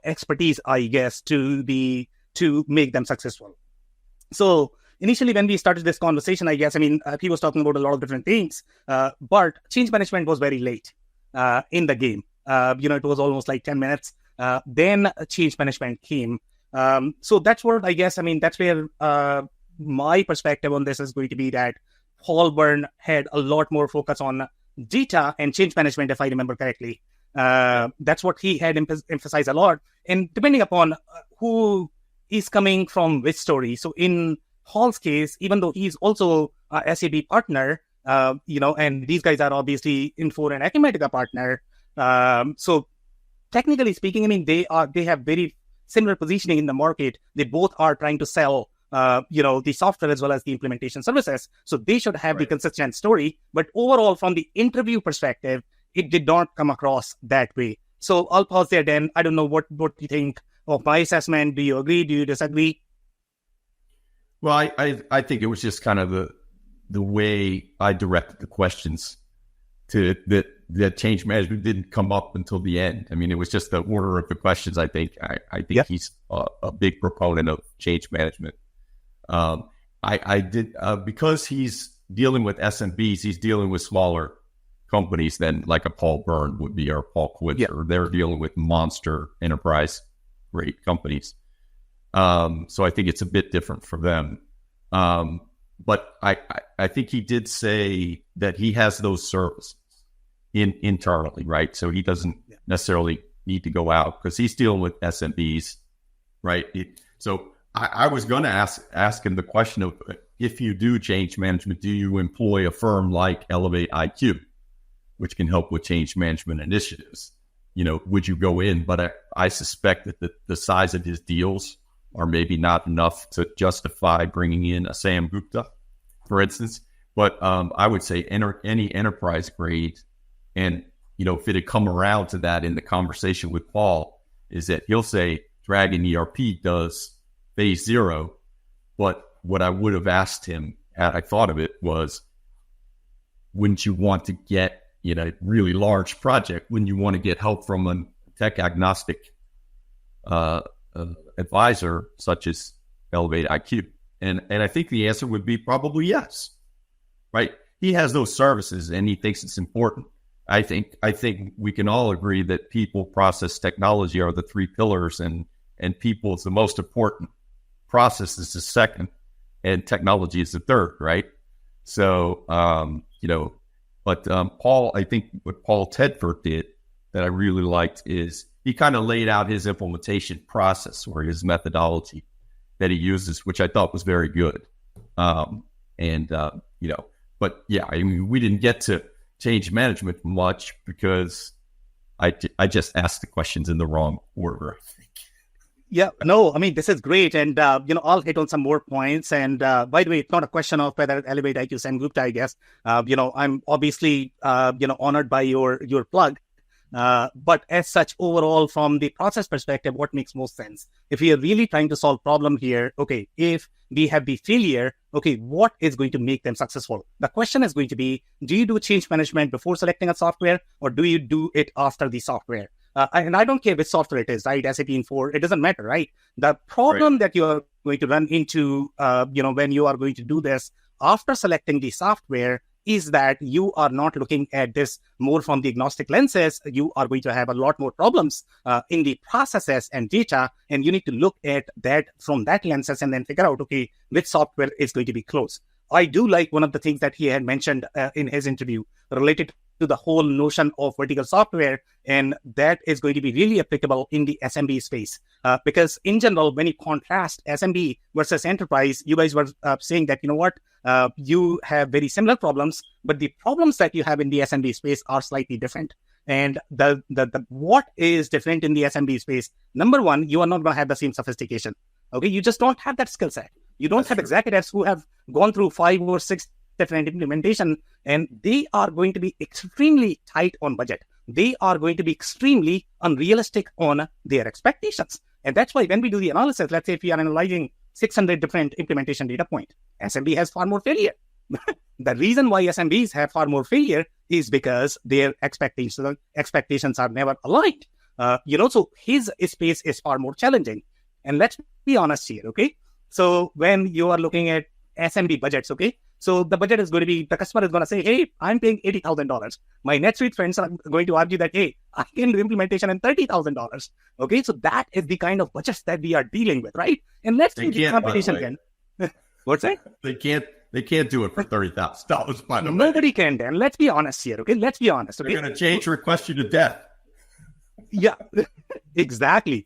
expertise, I guess, to make them successful. So initially, when we started this conversation, I guess, he was talking about a lot of different things, but change management was very late in the game. It was almost like 10 minutes. Then change management came. So that's what I guess, that's where my perspective on this is going to be, that Paul Byrne had a lot more focus on data and change management, if I remember correctly. That's what he had emphasized a lot. And depending upon who is coming from which story. So in Paul's case, even though he's also a SAP partner, and these guys are obviously Infor and Acumatica partner, so technically speaking, I mean, they have very similar positioning in the market. They both are trying to sell, the software as well as the implementation services. So they should have the consistent story. But overall, from the interview perspective, it did not come across that way. So I'll pause there, Dan. I don't know what you think of my assessment. Do you agree? Do you disagree? Well, I think it was just kind of the way I directed the questions to that change management didn't come up until the end. I mean, it was just the order of the questions. I think he's a big proponent of change management. I did because he's dealing with SMBs. He's dealing with smaller companies than like a Paul Byrne would be or Paul Quitzer. Or they're dealing with monster enterprise great companies. So I think it's a bit different for them. But I think he did say that he has those services internally, right? So he doesn't necessarily need to go out because he's dealing with SMBs, right? So I was going to ask him the question of, if you do change management, do you employ a firm like Elevate IQ, which can help with change management initiatives? Would you go in? But I suspect that the size of his deals are maybe not enough to justify bringing in a Sam Gupta, for instance. But I would say any enterprise grade, and if it had come around to that in the conversation with Paul, is that he'll say Dragon ERP does phase 0, but what I would have asked him had I thought of it was, wouldn't you want to get a really large project? Wouldn't you want to get help from a tech agnostic advisor such as Elevate IQ? And I think the answer would be probably yes, right? He has those services and he thinks it's important. I think we can all agree that people, process, technology are the 3 pillars, and people is the most important. Process is the second, and technology is the third, right? So, but Paul, I think what Paul Tedford did that I really liked is he kind of laid out his implementation process or his methodology that he uses, which I thought was very good. But yeah, I mean, we didn't get to change management much because I just asked the questions in the wrong order, I think. Yeah, no, I mean, this is great. And, I'll hit on some more points. And by the way, it's not a question of whether Elevate IQ Sam Gupta, I guess. I'm obviously, honored by your plug. But as such, overall, from the process perspective, what makes most sense? If we are really trying to solve problem here, okay, if we have the failure, okay, what is going to make them successful? The question is going to be, do you do change management before selecting a software, or do you do it after the software? And I don't care which software it is, right? SAP Infor, it doesn't matter, right? The problem that you are going to run into, when you are going to do this after selecting the software is that you are not looking at this more from the agnostic lenses. You are going to have a lot more problems in the processes and data, and you need to look at that from that lenses and then figure out, okay, which software is going to be close. I do like one of the things that he had mentioned in his interview related to the whole notion of vertical software, and that is going to be really applicable in the SMB space. Because in general, when you contrast SMB versus enterprise, you guys were saying that, you have very similar problems, but the problems that you have in the SMB space are slightly different. And the what is different in the SMB space, number one, you are not going to have the same sophistication. Okay, you just don't have that skill set. You don't have executives who have gone through 5 or 6 different implementation, and they are going to be extremely tight on budget. They are going to be extremely unrealistic on their expectations. And that's why when we do the analysis, let's say if we are analyzing 600 different implementation data points, SMB has far more failure. The reason why SMBs have far more failure is because their expectations are never aligned. So his space is far more challenging. And let's be honest here, okay? So when you are looking at SMB budgets, okay? So the budget is going to be, the customer is going to say, hey, I'm paying $80,000. My NetSuite friends are going to argue that, hey, I can do implementation in $30,000. Okay, so that is the kind of budgets that we are dealing with, right? And let's see the competition can. What's that? They can't do it for $30,000, by the way. Nobody can, Dan. Let's be honest here, okay? Let's be honest, okay? They're going to change request you to death. Yeah, exactly.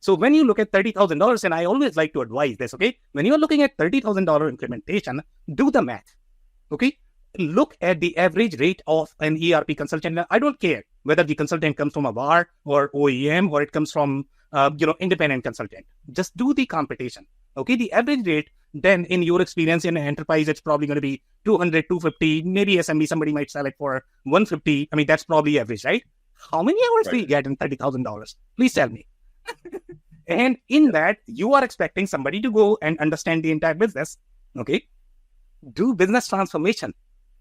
So when you look at $30,000, and I always like to advise this, okay? When you're looking at $30,000 implementation, do the math, okay? look at the average rate of an ERP consultant. I don't care whether the consultant comes from a VAR or OEM or it comes from independent consultant. Just do the competition. Okay, the average rate, then in your experience in an enterprise, it's probably going to be 200, 250, maybe SMB, somebody might sell it for 150. I mean, that's probably average, right? How many hours do you get in $30,000? Please tell me. And in that, you are expecting somebody to go and understand the entire business. Okay, do business transformation,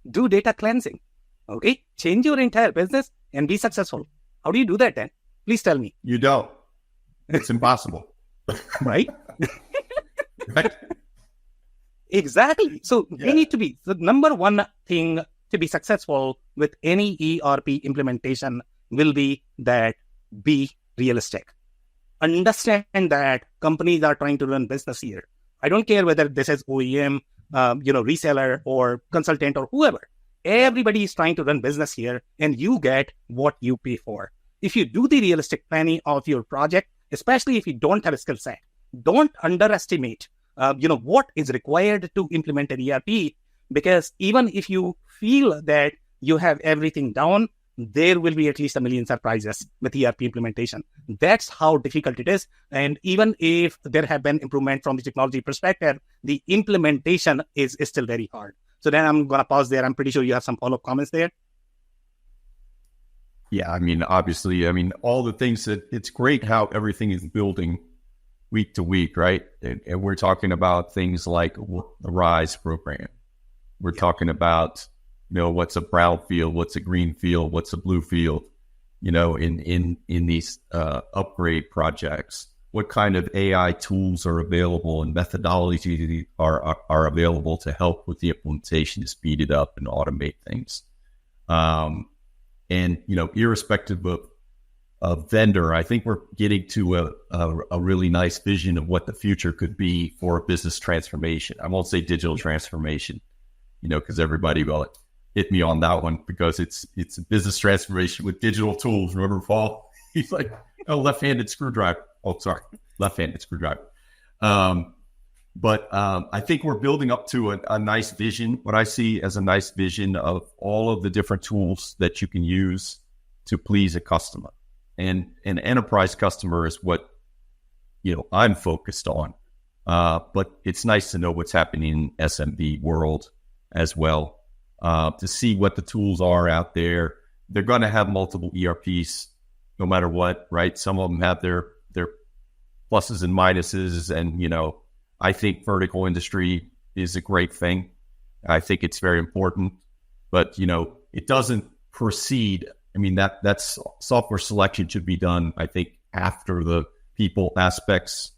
do data cleansing. Okay, change your entire business and be successful. How do you do that then? Please tell me. You don't. It's impossible. Right? Right? Exactly. So we need to be the number one thing to be successful with any ERP implementation will be that be realistic. Understand that companies are trying to run business here. I don't care whether this is OEM, reseller or consultant or whoever. Everybody is trying to run business here and you get what you pay for. If you do the realistic planning of your project, especially if you don't have a skill set, don't underestimate, what is required to implement an ERP, because even if you feel that you have everything down, there will be at least a million surprises with ERP implementation. That's how difficult it is. And even if there have been improvement from the technology perspective, the implementation is still very hard. So then I'm going to pause there. I'm pretty sure you have some follow-up comments there. Yeah, I mean, obviously, all the things that it's great how everything is building week to week, right? And we're talking about things like the RISE program. We're talking about, what's a brown field, what's a green field, what's a blue field, in these upgrade projects. What kind of AI tools are available and methodologies are available to help with the implementation to speed it up and automate things. And, irrespective of vendor, I think we're getting to a really nice vision of what the future could be for business transformation. I won't say digital transformation, because everybody will hit me on that one because it's a business transformation with digital tools. Remember, Paul? He's like, oh, left-handed screwdriver. Oh, sorry, left-handed screwdriver. But I think we're building up to a nice vision, what I see as a nice vision of all of the different tools that you can use to please a customer. And an enterprise customer is what, I'm focused on. But it's nice to know what's happening in SMB world as well, to see what the tools are out there. They're going to have multiple ERPs no matter what, right? Some of them have their pluses and minuses. And, I think vertical industry is a great thing. I think it's very important, but, it doesn't proceed. That's software selection should be done, I think, after the people aspects.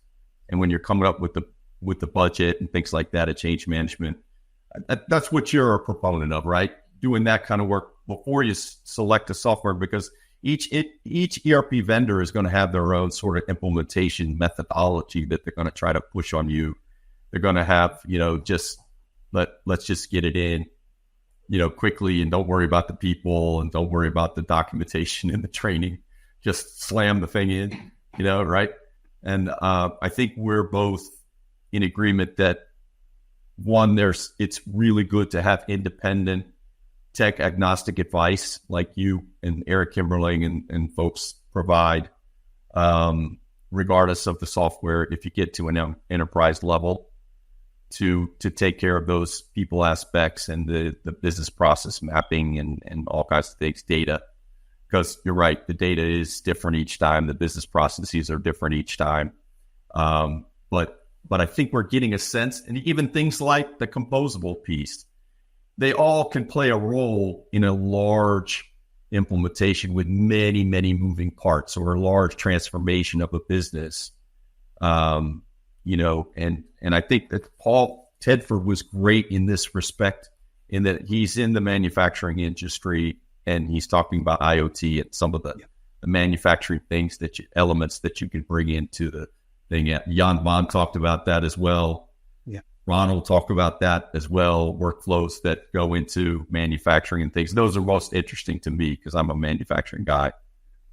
And when you're coming up with the budget and things like that at change management, that's what you're a proponent of, right? Doing that kind of work before you select a software, because each ERP vendor is going to have their own sort of implementation methodology that they're going to try to push on you. They're going to have, let's just get it in, quickly, and don't worry about the people and don't worry about the documentation and the training. Just slam the thing in, right? And I think we're both in agreement that one, it's really good to have independent tech agnostic advice like you and Eric Kimberling and folks provide, regardless of the software, if you get to an enterprise level, to take care of those people aspects and the business process mapping and all kinds of things, data. Because you're right, the data is different each time. The business processes are different each time. But I think we're getting a sense, and even things like the composable piece, they all can play a role in a large implementation with many, many moving parts, or a large transformation of a business. And I think that Paul Tedford was great in this respect, in that he's in the manufacturing industry and he's talking about IoT and some of the manufacturing things elements that you can bring into the thing. Jan Van talked about that as well. Yeah. Ronald talked about that as well, workflows that go into manufacturing and things. Those are most interesting to me because I'm a manufacturing guy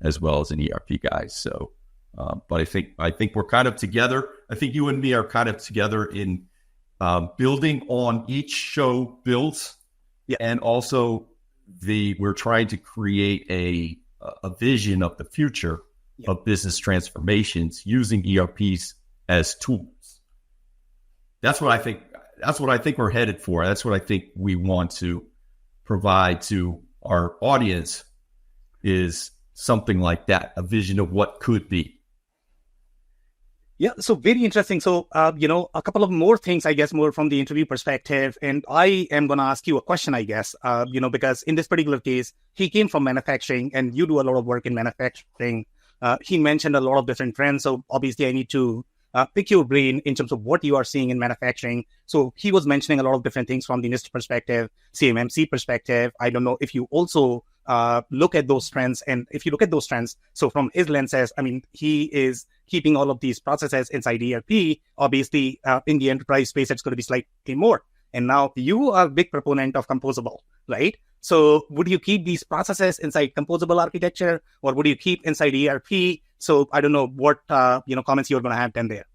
as well as an ERP guy. So, but I think we're kind of together. I think you and me are kind of together in building on each show builds And also we're trying to create a vision of the future of business transformations using ERPs as tools. That's what I think. That's what I think we're headed for. That's what I think we want to provide to our audience, is something like that, a vision of what could be. Yeah, so very interesting. So, a couple of more things, I guess, more from the interview perspective. And I am going to ask you a question, I guess, because in this particular case, he came from manufacturing and you do a lot of work in manufacturing. He mentioned a lot of different trends. So obviously I need to pick your brain in terms of what you are seeing in manufacturing. So he was mentioning a lot of different things from the industry perspective, CMMC perspective. I don't know if you also look at those trends. And if you look at those trends, so from his lenses, I mean, he is keeping all of these processes inside ERP. Obviously, in the enterprise space, it's going to be slightly more. And now you are a big proponent of composable, right? So would you keep these processes inside composable architecture, or would you keep inside ERP? So I don't know what comments you're going to have then there.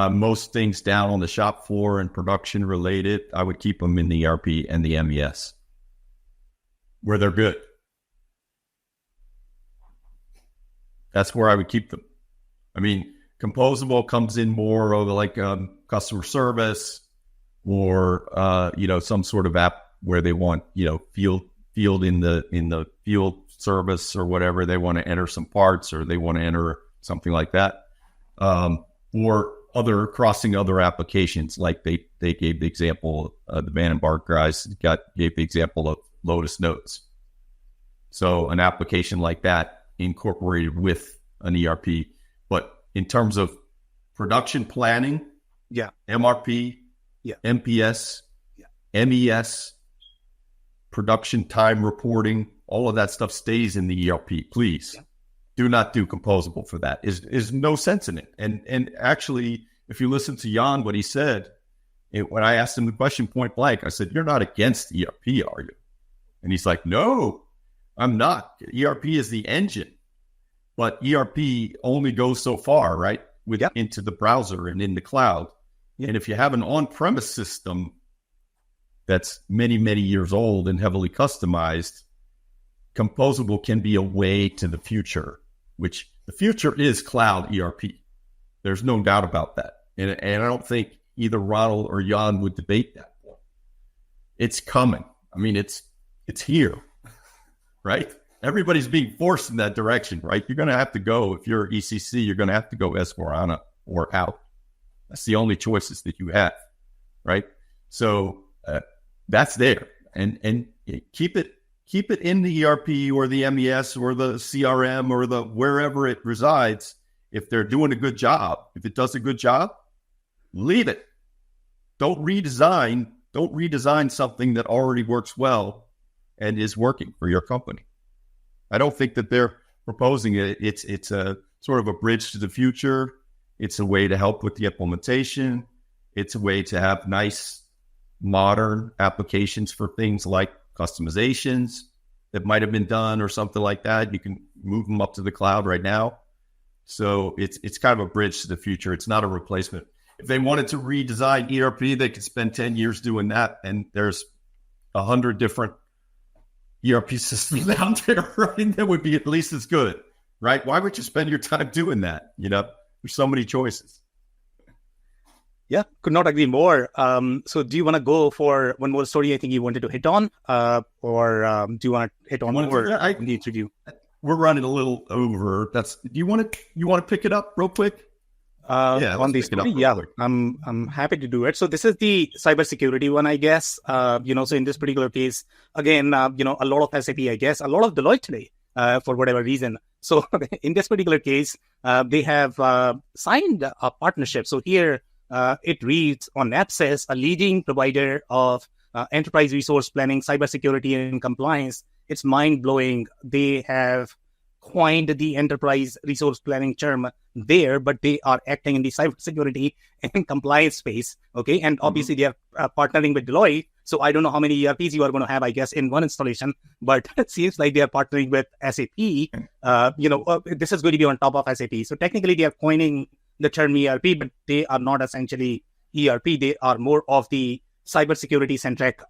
Most things down on the shop floor and production related, I would keep them in the ERP and the MES, where they're good. That's where I would keep them. I mean, composable comes in more of like customer service, or some sort of app where they want field in the field service or whatever. They want to enter some parts, or they want to enter something like that, or crossing other applications. Like they gave the example, the Van Bark guys gave the example of Lotus Notes. So an application like that incorporated with an ERP. But in terms of production planning, MRP, MPS, MES, production time reporting, all of that stuff stays in the ERP. Please do not do composable for that. Is no sense in it. And actually, if you listen to Jan, what he said, when I asked him the question point blank, I said, "You're not against ERP, are you?" And he's like, "No, I'm not. ERP is the engine, but ERP only goes so far, right? Into the browser and in the cloud. And if you have an on-premise system that's many, many years old and heavily customized, composable can be a way to the future, which the future is cloud ERP. There's no doubt about that. And I don't think either Ronald or Jan would debate that point. It's coming. I mean, it's here, right? Everybody's being forced in that direction, right? You're going to have to go, if you're ECC, you're going to have to go S/4HANA or out. That's the only choices that you have, right? So that's there, and keep it in the ERP or the MES or the CRM or the wherever it resides. If they're doing a good job, if it does a good job, leave it. Don't redesign something that already works well and is working for your company. I don't think that they're proposing it. It's a sort of a bridge to the future. It's a way to help with the implementation. It's a way to have nice, modern applications for things like customizations that might have been done or something like that. You can move them up to the cloud right now. So it's kind of a bridge to the future. It's not a replacement. If they wanted to redesign ERP, they could spend 10 years doing that. And there's 100 different ERP systems out there, right? That would be at least as good, right? Why would you spend your time doing that? There's so many choices. Yeah, could not agree more. So do you want to go for one more story I think you wanted to hit on, or do you want to hit on more in the interview? We're running a little over. Do you want to pick it up real quick? On the story, I'm happy to do it. So this is the cybersecurity one, I guess. So in this particular case, again, a lot of SAP, I guess, a lot of Deloitte today, for whatever reason. So in this particular case, they have signed a partnership. So here it reads, Onapsis, a leading provider of enterprise resource planning, cybersecurity, and compliance. It's mind-blowing. They have coined the enterprise resource planning term there, but they are acting in the cybersecurity and compliance space. Okay. And obviously they are partnering with Deloitte. So I don't know how many ERPs you are going to have, I guess, in one installation, but it seems like they are partnering with SAP. This is going to be on top of SAP. So technically they are coining the term ERP, but they are not essentially ERP. They are more of the cybersecurity centric,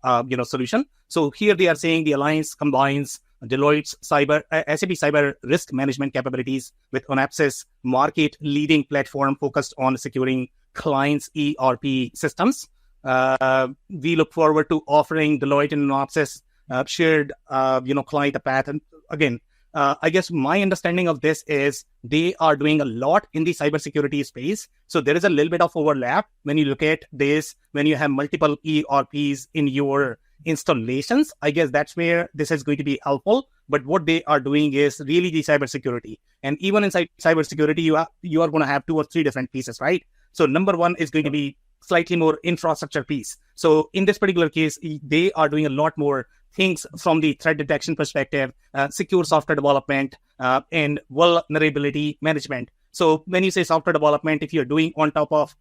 solution. So here they are saying the alliance combines Deloitte's SAP cyber risk management capabilities with Onapsis market leading platform focused on securing clients' ERP systems. We look forward to offering Deloitte and Onapsis shared, client path. And again, I guess my understanding of this is they are doing a lot in the cybersecurity space. So there is a little bit of overlap when you look at this, when you have multiple ERPs in your installations. I guess that's where this is going to be helpful. But what they are doing is really the cybersecurity. And even inside cybersecurity, you are going to have 2 or 3 different pieces, right? So number one is going to be slightly more infrastructure piece. So in this particular case, they are doing a lot more things from the threat detection perspective, secure software development, and vulnerability management. So when you say software development, if you're doing on top of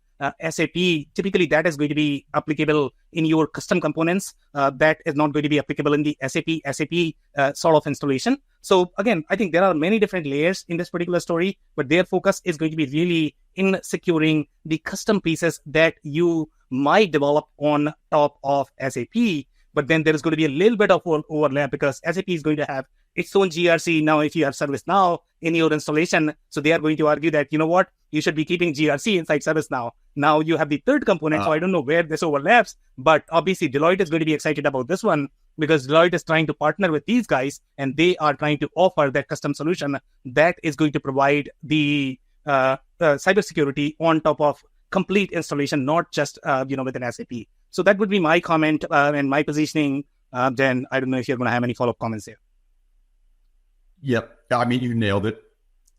SAP, typically that is going to be applicable in your custom components. That is not going to be applicable in the SAP sort of installation. So again, I think there are many different layers in this particular story, but their focus is going to be really in securing the custom pieces that you might develop on top of SAP. But then there is going to be a little bit of overlap because SAP is going to have its own GRC. Now, if you have ServiceNow in your installation, so they are going to argue that, you know what, you should be keeping GRC inside ServiceNow. Now you have the third component, so I don't know where this overlaps, but obviously Deloitte is going to be excited about this one because Deloitte is trying to partner with these guys and they are trying to offer that custom solution that is going to provide the cybersecurity on top of complete installation, not just, within SAP. So that would be my comment and my positioning. Then I don't know if you're going to have any follow-up comments there. Yep. I mean, you nailed it.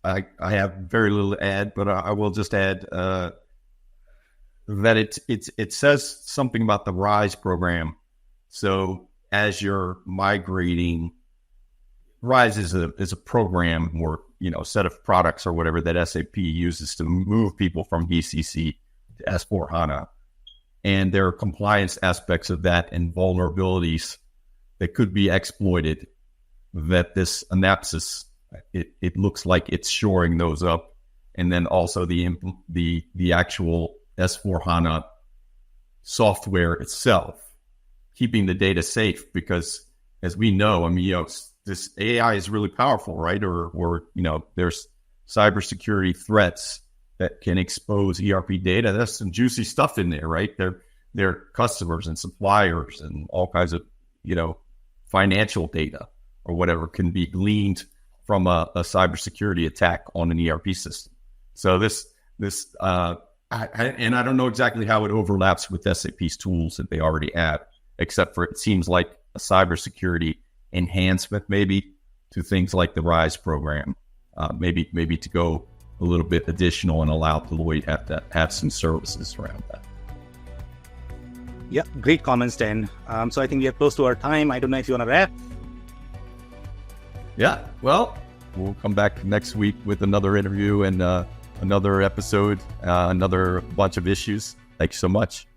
I have very little to add, but I will just add that it says something about the RISE program. So as you're migrating, RISE is a program or set of products or whatever that SAP uses to move people from ECC to S/4HANA. And there are compliance aspects of that and vulnerabilities that could be exploited that this Onapsis, it looks like it's shoring those up. And then also the actual S/4HANA software itself, keeping the data safe, because as we know, this AI is really powerful, right? Or there's cybersecurity threats that can expose ERP data. There's some juicy stuff in there, right? They're customers and suppliers and all kinds of, financial data or whatever can be gleaned from a cybersecurity attack on an ERP system. So I don't know exactly how it overlaps with SAP's tools that they already have, except for it seems like a cybersecurity enhancement maybe to things like the RISE program, maybe to go a little bit additional and allow Deloitte to have some services around that. Yeah, great comments, Dan. So I think we are close to our time. I don't know if you want to wrap. Yeah, well, we'll come back next week with another interview and another episode, another bunch of issues. Thank you so much.